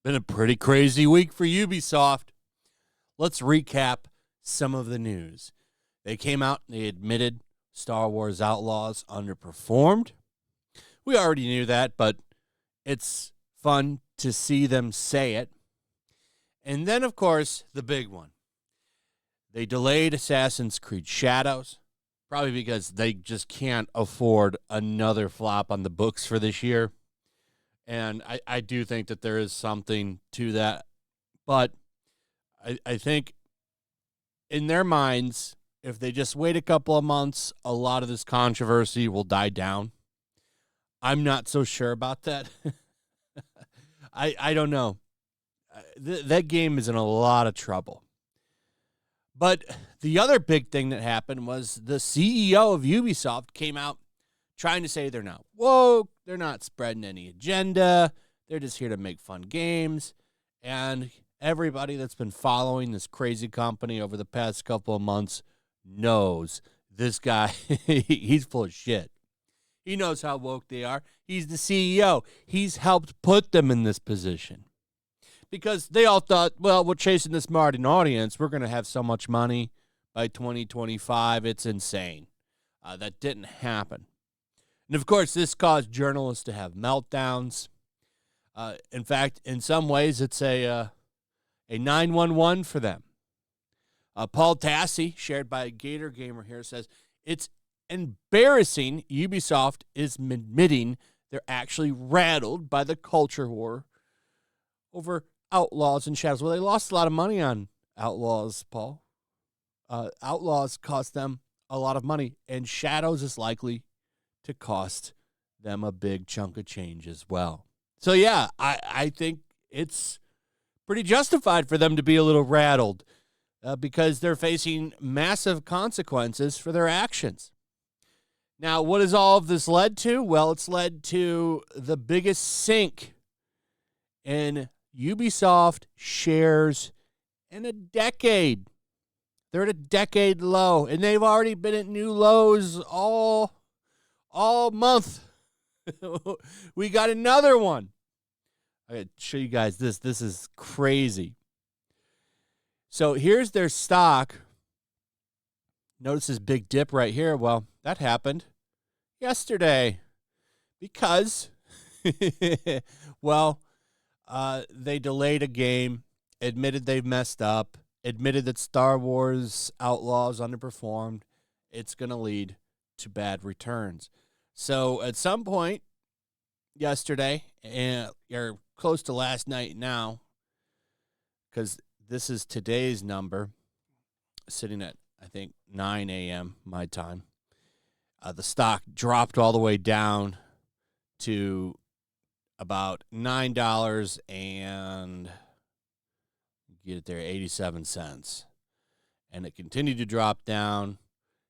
Been a pretty crazy week for Ubisoft. Let's recap some of the news. They came out and they admitted Star Wars Outlaws underperformed. We already knew that, but it's fun to see them say it. And then, of course, the big one. They delayed Assassin's Creed Shadows, probably because they just can't afford another flop on the books for this year. And I do think that there is something to that. But I think in their minds, if they just wait a couple of months, a lot of this controversy will die down. I'm not so sure about that. I don't know. That game is in a lot of trouble. But the other big thing that happened was the CEO of Ubisoft came out trying to say they're not woke, they're not spreading any agenda, they're just here to make fun games. And everybody that's been following this crazy company over the past couple of months knows this guy, he's full of shit. He knows how woke they are. He's the CEO. He's helped put them in this position. Because they all thought, well, we're chasing this Martin audience. We're going to have so much money by 2025. It's insane. That didn't happen. And, of course, this caused journalists to have meltdowns. In fact, in some ways, it's a 911 for them. Paul Tassi, shared by Gator Gamer here, says, it's embarrassing Ubisoft is admitting they're actually rattled by the culture war over Outlaws and Shadows. Well, they lost a lot of money on Outlaws, Paul. Outlaws cost them a lot of money, and Shadows is likely to cost them a big chunk of change as well. So, yeah, I think it's pretty justified for them to be a little rattled because they're facing massive consequences for their actions. Now, what has all of this led to? Well, it's led to the biggest sink in Ubisoft shares in a decade. They're at a decade low, and they've already been at new lows all month. We got another one. I gotta show you guys this. This is crazy. So here's their stock. Notice this big dip right here. Well, that happened yesterday because, well, they delayed a game, admitted they've messed up, admitted that Star Wars Outlaws underperformed. It's going to lead to bad returns. So at some point yesterday, and you're close to last night now, because this is today's number, sitting at, I think, 9 a.m. my time, the stock dropped all the way down to about $9 and get it there, 87 cents. And it continued to drop down,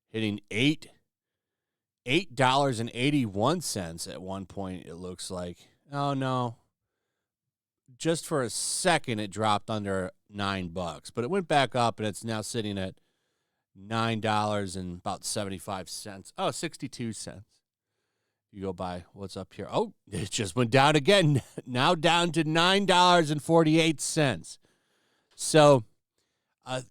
hitting $8.81 at one point, it looks like. Oh, no. Just for a second, it dropped under $9. But it went back up, and it's now sitting at $9 and about 75 cents. Oh, 62 cents. You go by what's up here. Oh, it just went down again. Now down to $9.48. So I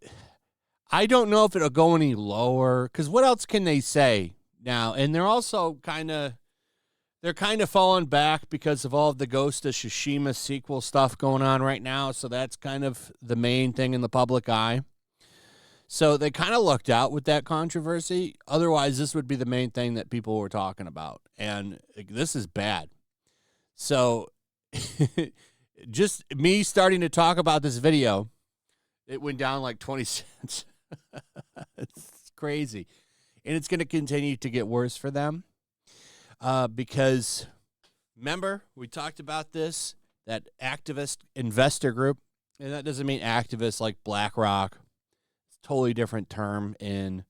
don't know if it'll go any lower, because what else can they say now? And they're also kind of falling back because of all of the Ghost of Tsushima sequel stuff going on right now. So that's kind of the main thing in the public eye. So they kind of lucked out with that controversy. Otherwise, this would be the main thing that people were talking about. And this is bad. So just me starting to talk about this video, it went down like 20 cents. It's crazy. And it's going to continue to get worse for them. Because, remember, we talked about this, that activist investor group. And that doesn't mean activists like BlackRock. Totally different term in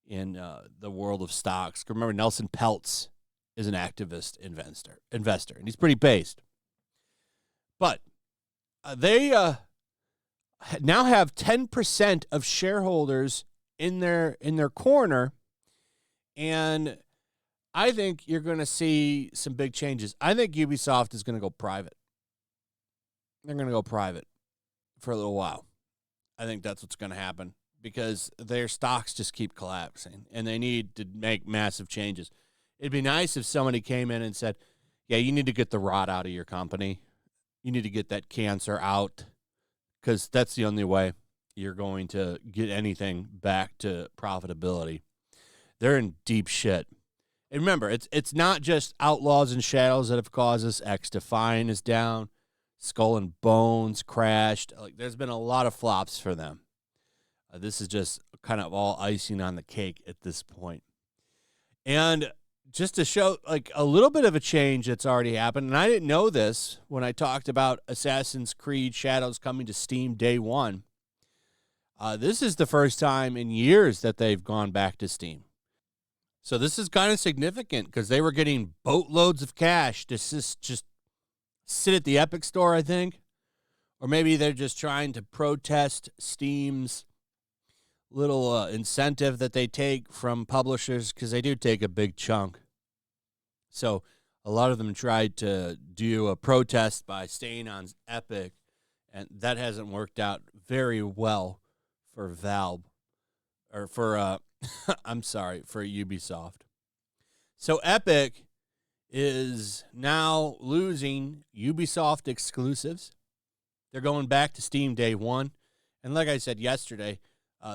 the world of stocks. Remember, Nelson Peltz is an activist investor, and he's pretty based. But they now have 10% of shareholders in their corner, And I think you're going to see some big changes. I think Ubisoft is going to go private. They're going to go private for a little while. I think that's what's going to happen because their stocks just keep collapsing and they need to make massive changes. It'd be nice if somebody came in and said, yeah, you need to get the rot out of your company. You need to get that cancer out because that's the only way you're going to get anything back to profitability. They're in deep shit. And remember, it's not just Outlaws and Shadows that have caused this. X-Define is down. Skull and Bones crashed. Like, there's been a lot of flops for them. This is just kind of all icing on the cake at this point. And just to show like a little bit of a change that's already happened, and I didn't know this when I talked about Assassin's Creed Shadows coming to Steam day one. This is the first time in years that they've gone back to Steam. So this is kind of significant because they were getting boatloads of cash to just sit at the Epic Store, I think. Or maybe they're just trying to protest Steam's little incentive that they take from publishers because they do take a big chunk. So a lot of them tried to do a protest by staying on Epic, and that hasn't worked out very well for Valve, or for, I'm sorry, for Ubisoft. So Epic is now losing Ubisoft exclusives. They're going back to Steam day one. And like I said yesterday,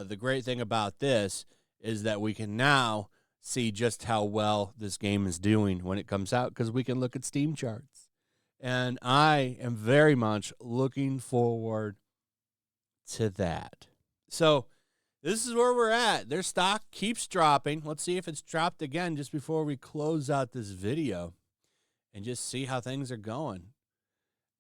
the great thing about this is that we can now see just how well this game is doing when it comes out because we can look at Steam charts. And I am very much looking forward to that. So this is where we're at. Their stock keeps dropping. Let's see if it's dropped again just before we close out this video and just see how things are going.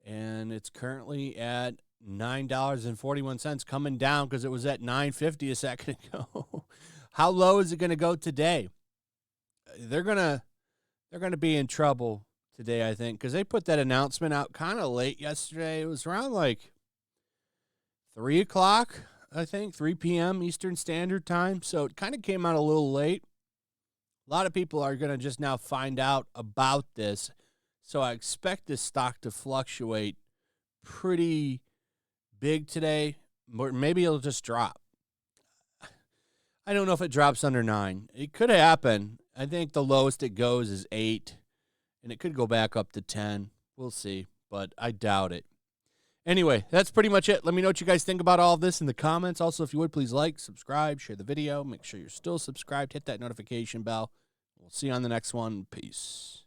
And it's currently at $9.41, coming down because it was at $9.50 a second ago. How low is it going to go today? They're gonna be in trouble today, I think, because they put that announcement out kind of late yesterday. It was around like 3 o'clock, I think, 3 p.m. Eastern Standard Time. So it kind of came out a little late. A lot of people are going to just now find out about this. So I expect this stock to fluctuate pretty big today. Or maybe it'll just drop. I don't know if it drops under 9. It could happen. I think the lowest it goes is 8, and it could go back up to 10. We'll see, but I doubt it. Anyway, that's pretty much it. Let me know what you guys think about all of this in the comments. Also, if you would, please like, subscribe, share the video. Make sure you're still subscribed. Hit that notification bell. We'll see you on the next one. Peace.